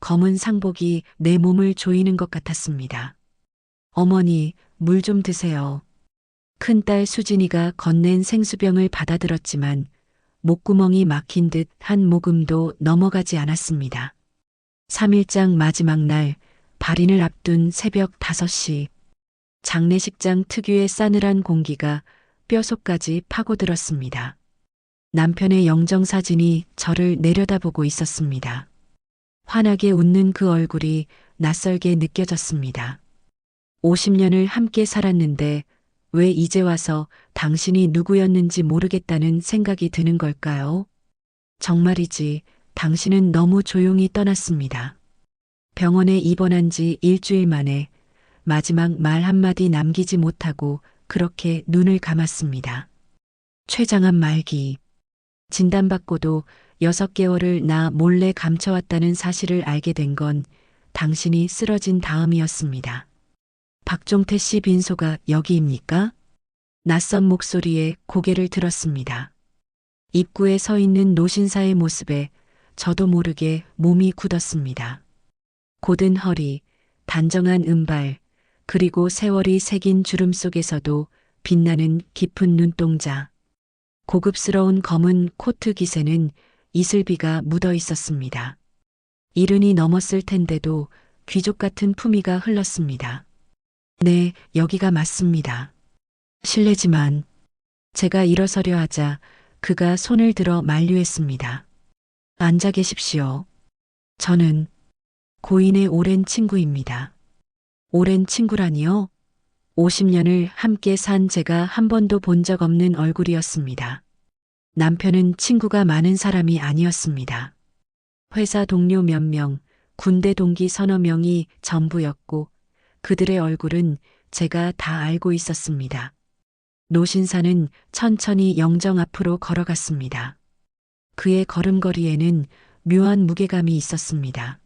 검은 상복이 내 몸을 조이는 것 같았습니다. 어머니, 물 좀 드세요. 큰딸 수진이가 건넨 생수병을 받아들었지만 목구멍이 막힌 듯 한 모금도 넘어가지 않았습니다. 3일장 마지막 날, 발인을 앞둔 새벽 5시. 장례식장 특유의 싸늘한 공기가 뼛속까지 파고들었습니다. 남편의 영정사진이 저를 내려다보고 있었습니다. 환하게 웃는 그 얼굴이 낯설게 느껴졌습니다. 50년을 함께 살았는데 왜 이제 와서 당신이 누구였는지 모르겠다는 생각이 드는 걸까요? 정말이지, 당신은 너무 조용히 떠났습니다. 병원에 입원한 지 일주일 만에 마지막 말 한마디 남기지 못하고 그렇게 눈을 감았습니다. 췌장암 말기. 진단받고도 6개월을 나 몰래 감춰왔다는 사실을 알게 된 건 당신이 쓰러진 다음이었습니다. 박종태 씨 빈소가 여기입니까? 낯선 목소리에 고개를 들었습니다. 입구에 서 있는 노신사의 모습에 저도 모르게 몸이 굳었습니다. 곧은 허리, 단정한 은발, 그리고 세월이 새긴 주름 속에서도 빛나는 깊은 눈동자. 고급스러운 검은 코트 깃에는 이슬비가 묻어 있었습니다. 70이 넘었을 텐데도 귀족 같은 품위가 흘렀습니다. 네, 여기가 맞습니다. 실례지만 제가 일어서려 하자 그가 손을 들어 만류했습니다. 앉아 계십시오. 저는 고인의 오랜 친구입니다. 오랜 친구라니요? 50년을 함께 산 제가 한 번도 본 적 없는 얼굴이었습니다. 남편은 친구가 많은 사람이 아니었습니다. 회사 동료 몇 명, 군대 동기 서너 명이 전부였고 그들의 얼굴은 제가 다 알고 있었습니다. 노신사는 천천히 영정 앞으로 걸어갔습니다. 그의 걸음걸이에는 묘한 무게감이 있었습니다.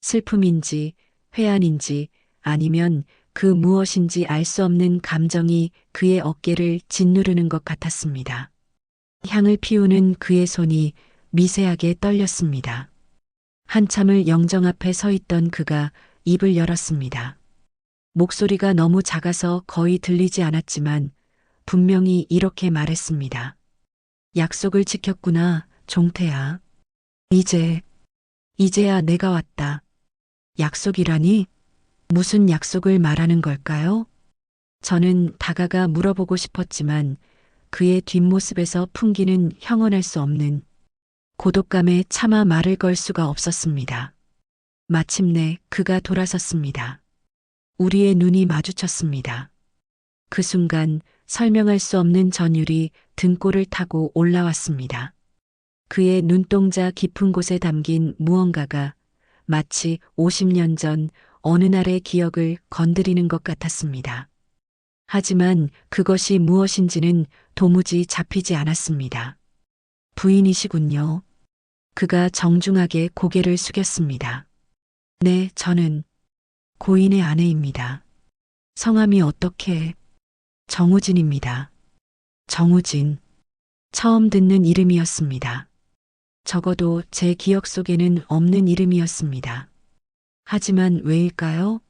슬픔인지 회한인지 아니면 그 무엇인지 알 수 없는 감정이 그의 어깨를 짓누르는 것 같았습니다. 향을 피우는 그의 손이 미세하게 떨렸습니다. 한참을 영정 앞에 서 있던 그가 입을 열었습니다. 목소리가 너무 작아서 거의 들리지 않았지만 분명히 이렇게 말했습니다. 약속을 지켰구나, 종태야. 이제야 내가 왔다. 약속이라니? 무슨 약속을 말하는 걸까요? 저는 다가가 물어보고 싶었지만 그의 뒷모습에서 풍기는 형언할 수 없는 고독감에 차마 말을 걸 수가 없었습니다. 마침내 그가 돌아섰습니다. 우리의 눈이 마주쳤습니다. 그 순간 설명할 수 없는 전율이 등골을 타고 올라왔습니다. 그의 눈동자 깊은 곳에 담긴 무언가가 마치 50년 전 어느 날의 기억을 건드리는 것 같았습니다. 하지만 그것이 무엇인지는 도무지 잡히지 않았습니다. 부인이시군요. 그가 정중하게 고개를 숙였습니다. 네, 저는 고인의 아내입니다. 성함이 어떻게? 정우진입니다. 정우진. 처음 듣는 이름이었습니다. 적어도 제 기억 속에는 없는 이름이었습니다. 하지만 왜일까요?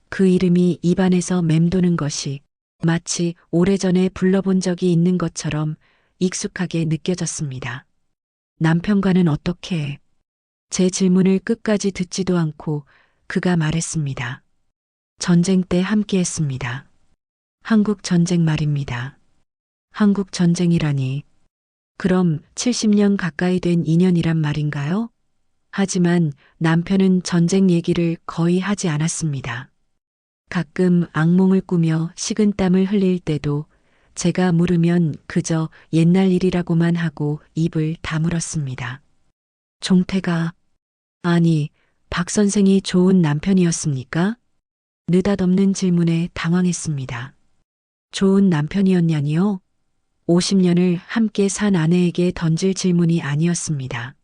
그 이름이 입안에서 맴도는 것이 마치 오래전에 불러본 적이 있는 것처럼 익숙하게 느껴졌습니다. 남편과는 어떻게? 제 질문을 끝까지 듣지도 않고 그가 말했습니다. 전쟁 때 함께했습니다. 한국 전쟁 말입니다. 한국 전쟁이라니. 그럼 70년 가까이 된 인연이란 말인가요? 하지만 남편은 전쟁 얘기를 거의 하지 않았습니다. 가끔 악몽을 꾸며 식은땀을 흘릴 때도 제가 물으면 그저 옛날 일이라고만 하고 입을 다물었습니다. 종태가, 아니, 박 선생이 좋은 남편이었습니까? 느닷없는 질문에 당황했습니다. 좋은 남편이었냐니요? 50년을 함께 산 아내에게 던질 질문이 아니었습니다.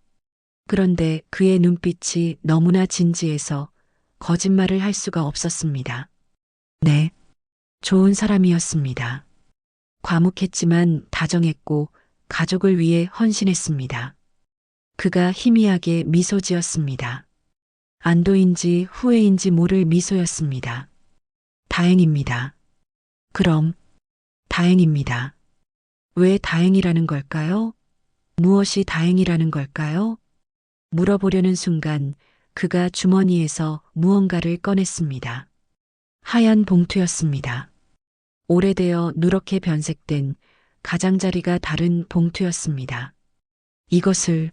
그런데 그의 눈빛이 너무나 진지해서 거짓말을 할 수가 없었습니다. 네, 좋은 사람이었습니다. 과묵했지만 다정했고 가족을 위해 헌신했습니다. 그가 희미하게 미소 지었습니다. 안도인지 후회인지 모를 미소였습니다. 다행입니다. 그럼, 다행입니다. 왜 다행이라는 걸까요? 무엇이 다행이라는 걸까요? 물어보려는 순간 그가 주머니에서 무언가를 꺼냈습니다. 하얀 봉투였습니다. 오래되어 누렇게 변색된 가장자리가 다른 봉투였습니다. 이것을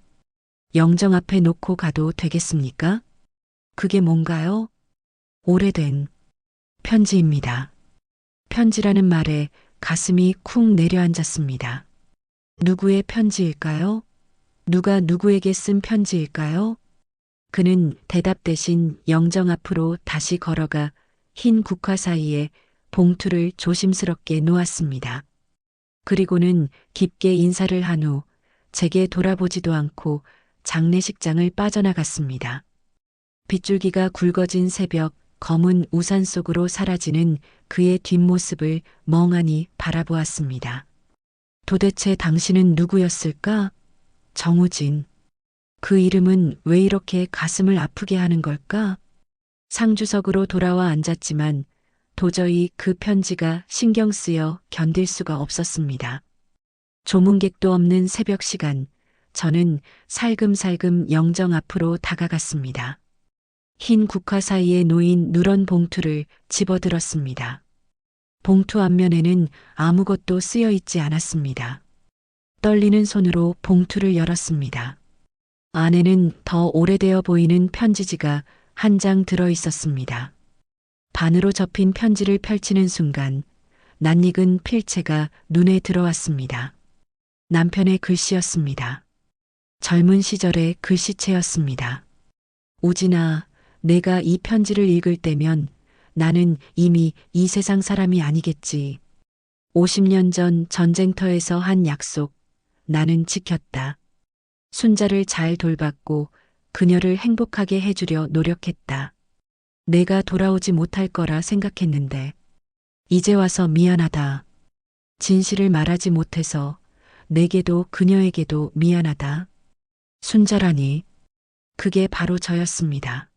영정 앞에 놓고 가도 되겠습니까? 그게 뭔가요? 오래된 편지입니다. 편지라는 말에 가슴이 쿵 내려앉았습니다. 누구의 편지일까요? 누가 누구에게 쓴 편지일까요? 그는 대답 대신 영정 앞으로 다시 걸어가 흰 국화 사이에 봉투를 조심스럽게 놓았습니다. 그리고는 깊게 인사를 한 후 제게 돌아보지도 않고 장례식장을 빠져나갔습니다. 빗줄기가 굵어진 새벽, 검은 우산 속으로 사라지는 그의 뒷모습을 멍하니 바라보았습니다. 도대체 당신은 누구였을까? 정우진. 그 이름은 왜 이렇게 가슴을 아프게 하는 걸까? 상주석으로 돌아와 앉았지만 도저히 그 편지가 신경 쓰여 견딜 수가 없었습니다. 조문객도 없는 새벽 시간, 저는 살금살금 영정 앞으로 다가갔습니다. 흰 국화 사이에 놓인 누런 봉투를 집어들었습니다. 봉투 앞면에는 아무것도 쓰여 있지 않았습니다. 떨리는 손으로 봉투를 열었습니다. 안에는 더 오래되어 보이는 편지지가 한 장 들어 있었습니다. 반으로 접힌 편지를 펼치는 순간 낯익은 필체가 눈에 들어왔습니다. 남편의 글씨였습니다. 젊은 시절의 글씨체였습니다. 우진아, 내가 이 편지를 읽을 때면 나는 이미 이 세상 사람이 아니겠지. 50년 전 전쟁터에서 한 약속, 나는 지켰다. 순자를 잘 돌봤고 그녀를 행복하게 해주려 노력했다. 내가 돌아오지 못할 거라 생각했는데 이제 와서 미안하다. 진실을 말하지 못해서 내게도 그녀에게도 미안하다. 순자라니, 그게 바로 저였습니다.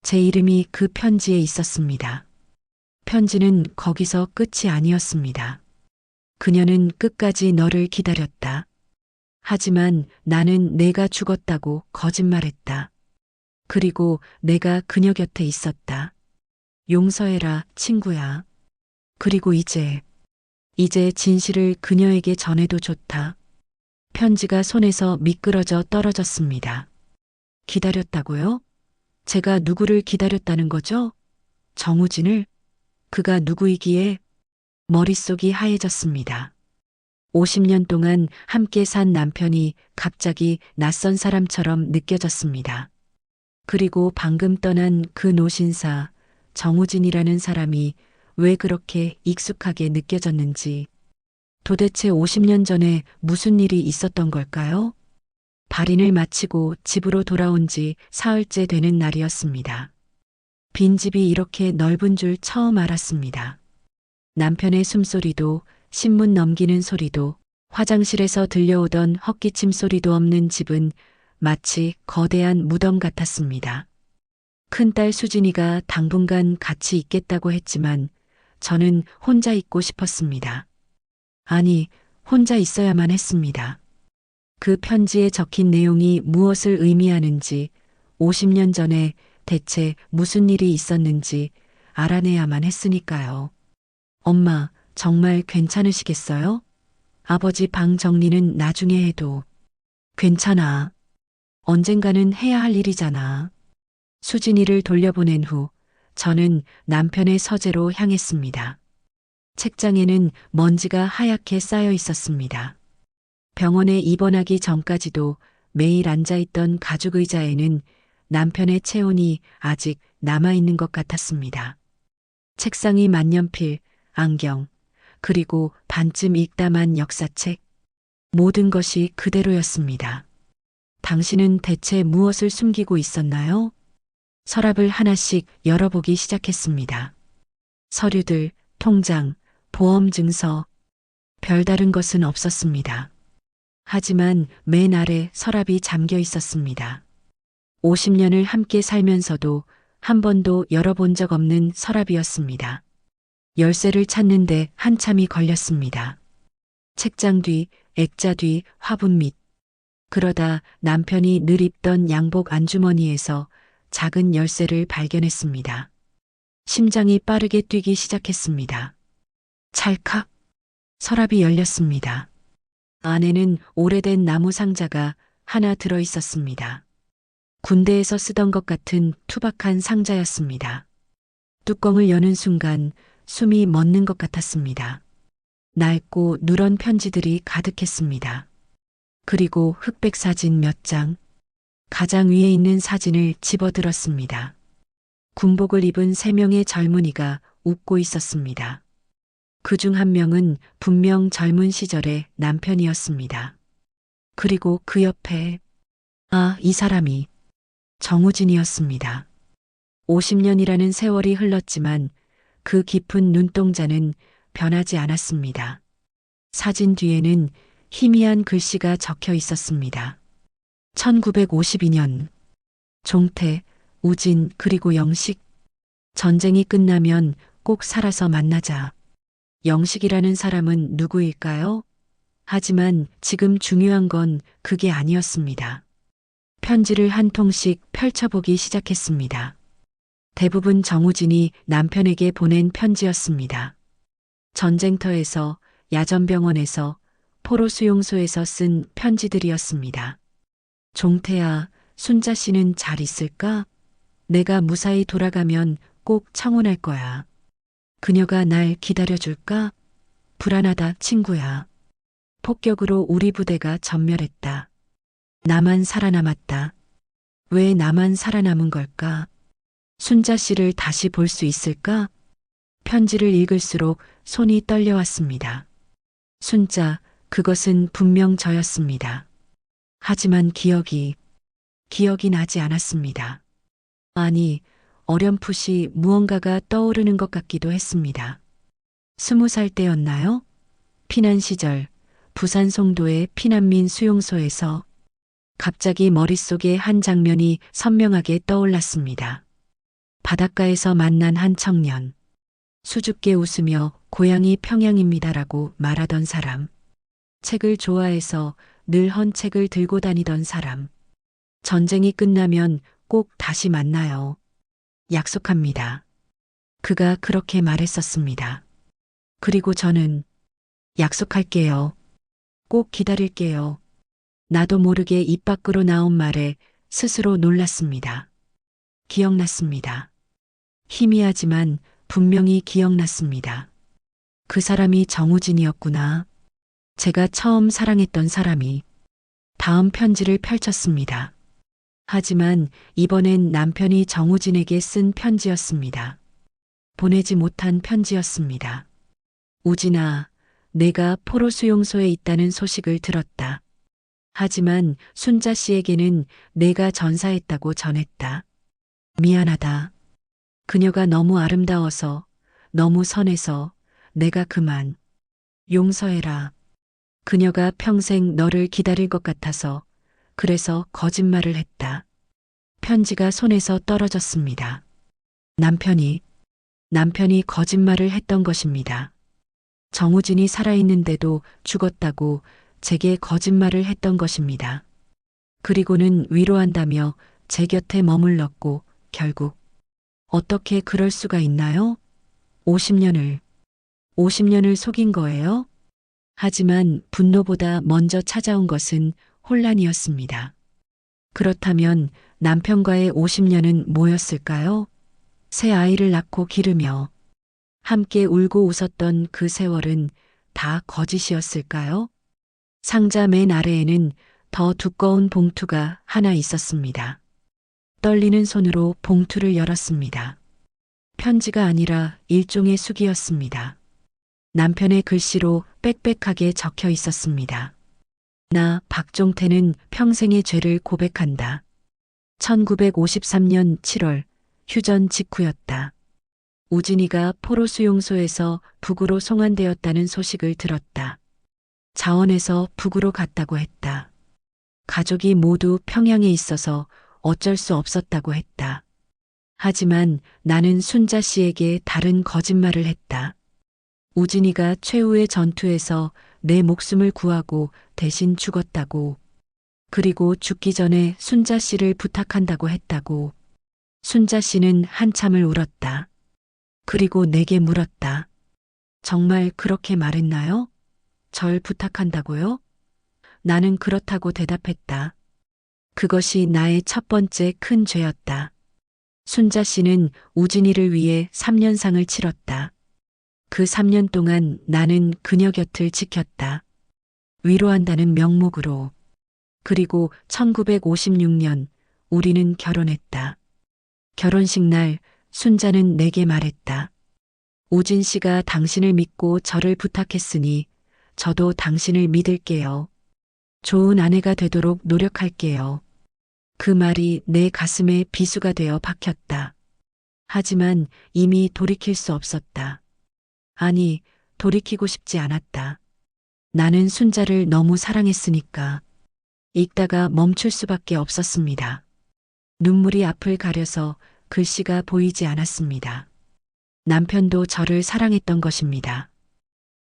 제 이름이 그 편지에 있었습니다. 편지는 거기서 끝이 아니었습니다. 그녀는 끝까지 너를 기다렸다. 하지만 나는 내가 죽었다고 거짓말했다. 그리고 내가 그녀 곁에 있었다. 용서해라, 친구야. 그리고 이제 진실을 그녀에게 전해도 좋다. 편지가 손에서 미끄러져 떨어졌습니다. 기다렸다고요? 제가 누구를 기다렸다는 거죠? 정우진을? 그가 누구이기에? 머릿속이 하얘졌습니다. 50년 동안 함께 산 남편이 갑자기 낯선 사람처럼 느껴졌습니다. 그리고 방금 떠난 그 노신사, 정우진이라는 사람이 왜 그렇게 익숙하게 느껴졌는지, 도대체 50년 전에 무슨 일이 있었던 걸까요? 발인을 마치고 집으로 돌아온 지 사흘째 되는 날이었습니다. 빈집이 이렇게 넓은 줄 처음 알았습니다. 남편의 숨소리도, 신문 넘기는 소리도, 화장실에서 들려오던 헛기침 소리도 없는 집은 마치 거대한 무덤 같았습니다. 큰딸 수진이가 당분간 같이 있겠다고 했지만 저는 혼자 있고 싶었습니다. 아니, 혼자 있어야만 했습니다. 그 편지에 적힌 내용이 무엇을 의미하는지, 50년 전에 대체 무슨 일이 있었는지 알아내야만 했으니까요. 엄마, 정말 괜찮으시겠어요? 아버지 방 정리는 나중에 해도. 괜찮아. 언젠가는 해야 할 일이잖아. 수진이를 돌려보낸 후 저는 남편의 서재로 향했습니다. 책장에는 먼지가 하얗게 쌓여 있었습니다. 병원에 입원하기 전까지도 매일 앉아있던 가죽 의자에는 남편의 체온이 아직 남아있는 것 같았습니다. 책상이 만년필, 안경, 그리고 반쯤 읽다만 역사책. 모든 것이 그대로였습니다. 당신은 대체 무엇을 숨기고 있었나요? 서랍을 하나씩 열어보기 시작했습니다. 서류들, 통장, 보험증서, 별다른 것은 없었습니다. 하지만 맨 아래 서랍이 잠겨 있었습니다. 50년을 함께 살면서도 한 번도 열어본 적 없는 서랍이었습니다. 열쇠를 찾는데 한참이 걸렸습니다. 책장 뒤, 액자 뒤, 화분 밑. 그러다 남편이 늘 입던 양복 안주머니에서 작은 열쇠를 발견했습니다. 심장이 빠르게 뛰기 시작했습니다. 찰칵. 서랍이 열렸습니다. 안에는 오래된 나무 상자가 하나 들어 있었습니다. 군대에서 쓰던 것 같은 투박한 상자였습니다. 뚜껑을 여는 순간 숨이 멎는 것 같았습니다. 낡고 누런 편지들이 가득했습니다. 그리고 흑백 사진 몇 장, 가장 위에 있는 사진을 집어들었습니다. 군복을 입은 3명의 젊은이가 웃고 있었습니다. 그중 한 명은 분명 젊은 시절의 남편이었습니다. 그리고 그 옆에, 이 사람이 정우진이었습니다. 50년이라는 세월이 흘렀지만 그 깊은 눈동자는 변하지 않았습니다. 사진 뒤에는 희미한 글씨가 적혀 있었습니다. 1952년, 종태, 우진, 그리고 영식. 전쟁이 끝나면 꼭 살아서 만나자. 영식이라는 사람은 누구일까요? 하지만 지금 중요한 건 그게 아니었습니다. 편지를 한 통씩 펼쳐보기 시작했습니다. 대부분 정우진이 남편에게 보낸 편지였습니다. 전쟁터에서, 야전병원에서, 포로 수용소에서 쓴 편지들이었습니다. 종태야, 순자 씨는 잘 있을까? 내가 무사히 돌아가면 꼭 청혼할 거야. 그녀가 날 기다려줄까? 불안하다, 친구야. 폭격으로 우리 부대가 전멸했다. 나만 살아남았다. 왜 나만 살아남은 걸까? 순자 씨를 다시 볼 수 있을까? 편지를 읽을수록 손이 떨려왔습니다. 순자, 그것은 분명 저였습니다. 하지만 기억이 나지 않았습니다. 아니, 어렴풋이 무언가가 떠오르는 것 같기도 했습니다. 20살 때였나요? 피난 시절, 부산 송도의 피난민 수용소에서 갑자기 머릿속에 한 장면이 선명하게 떠올랐습니다. 바닷가에서 만난 한 청년. 수줍게 웃으며 고향이 평양입니다라고 말하던 사람. 책을 좋아해서 늘 헌 책을 들고 다니던 사람. 전쟁이 끝나면 꼭 다시 만나요. 약속합니다. 그가 그렇게 말했었습니다. 그리고 저는 약속할게요. 꼭 기다릴게요. 나도 모르게 입 밖으로 나온 말에 스스로 놀랐습니다. 기억났습니다. 희미하지만 분명히 기억났습니다. 그 사람이 정우진이었구나. 제가 처음 사랑했던 사람이. 다음 편지를 펼쳤습니다. 하지만 이번엔 남편이 정우진에게 쓴 편지였습니다. 보내지 못한 편지였습니다. 우진아, 내가 포로 수용소에 있다는 소식을 들었다. 하지만 순자 씨에게는 내가 전사했다고 전했다. 미안하다. 그녀가 너무 아름다워서, 너무 선해서 내가 그만. 용서해라. 그녀가 평생 너를 기다릴 것 같아서, 그래서 거짓말을 했다. 편지가 손에서 떨어졌습니다. 남편이 거짓말을 했던 것입니다. 정우진이 살아있는데도 죽었다고 제게 거짓말을 했던 것입니다. 그리고는 위로한다며 제 곁에 머물렀고 결국 어떻게 그럴 수가 있나요? 50년을 속인 거예요? 하지만 분노보다 먼저 찾아온 것은 혼란이었습니다. 그렇다면 남편과의 50년은 뭐였을까요? 새 아이를 낳고 기르며 함께 울고 웃었던 그 세월은 다 거짓이었을까요? 상자 맨 아래에는 더 두꺼운 봉투가 하나 있었습니다. 떨리는 손으로 봉투를 열었습니다. 편지가 아니라 일종의 수기였습니다. 남편의 글씨로 빽빽하게 적혀 있었습니다. 나 박종태는 평생의 죄를 고백한다. 1953년 7월 휴전 직후였다. 우진이가 포로 수용소에서 북으로 송환되었다는 소식을 들었다. 자원에서 북으로 갔다고 했다. 가족이 모두 평양에 있어서 어쩔 수 없었다고 했다. 하지만 나는 순자 씨에게 다른 거짓말을 했다. 우진이가 최후의 전투에서 내 목숨을 구하고 대신 죽었다고. 그리고 죽기 전에 순자 씨를 부탁한다고 했다고. 순자 씨는 한참을 울었다. 그리고 내게 물었다. 정말 그렇게 말했나요? 절 부탁한다고요? 나는 그렇다고 대답했다. 그것이 나의 첫 번째 큰 죄였다. 순자 씨는 우진이를 위해 3년상을 치렀다. 그 3년 동안 나는 그녀 곁을 지켰다. 위로한다는 명목으로. 그리고 1956년 우리는 결혼했다. 결혼식 날 순자는 내게 말했다. 우진 씨가 당신을 믿고 저를 부탁했으니 저도 당신을 믿을게요. 좋은 아내가 되도록 노력할게요. 그 말이 내 가슴에 비수가 되어 박혔다. 하지만 이미 돌이킬 수 없었다. 아니, 돌이키고 싶지 않았다. 나는 순자를 너무 사랑했으니까. 읽다가 멈출 수밖에 없었습니다. 눈물이 앞을 가려서 글씨가 보이지 않았습니다. 남편도 저를 사랑했던 것입니다.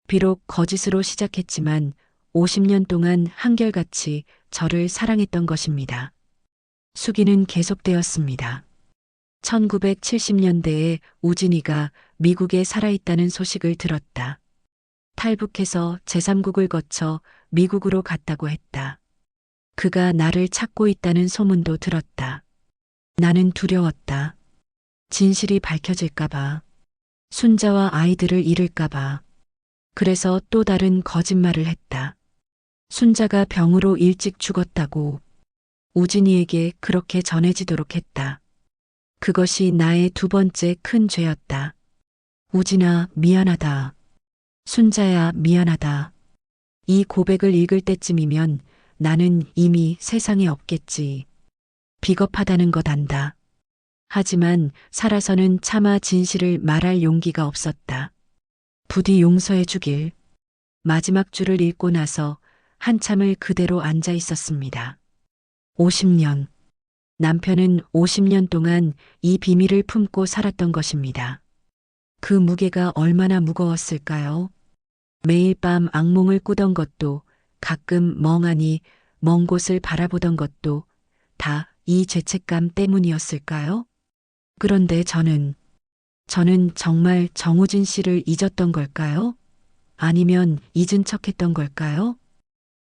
비록 거짓으로 시작했지만 50년 동안 한결같이 저를 사랑했던 것입니다. 수기는 계속되었습니다. 1970년대에 우진이가 미국에 살아있다는 소식을 들었다. 탈북해서 제3국을 거쳐 미국으로 갔다고 했다. 그가 나를 찾고 있다는 소문도 들었다. 나는 두려웠다. 진실이 밝혀질까봐. 순자와 아이들을 잃을까봐. 그래서 또 다른 거짓말을 했다. 순자가 병으로 일찍 죽었다고. 우진이에게 그렇게 전해지도록 했다. 그것이 나의 두 번째 큰 죄였다. 우진아, 미안하다. 순자야, 미안하다. 이 고백을 읽을 때쯤이면 나는 이미 세상에 없겠지. 비겁하다는 것 안다. 하지만 살아서는 차마 진실을 말할 용기가 없었다. 부디 용서해 주길. 마지막 줄을 읽고 나서 한참을 그대로 앉아 있었습니다. 50년. 남편은 50년 동안 이 비밀을 품고 살았던 것입니다. 그 무게가 얼마나 무거웠을까요? 매일 밤 악몽을 꾸던 것도, 가끔 멍하니 먼 곳을 바라보던 것도 다 이 죄책감 때문이었을까요? 그런데 저는 정말 정우진 씨를 잊었던 걸까요? 아니면 잊은 척했던 걸까요?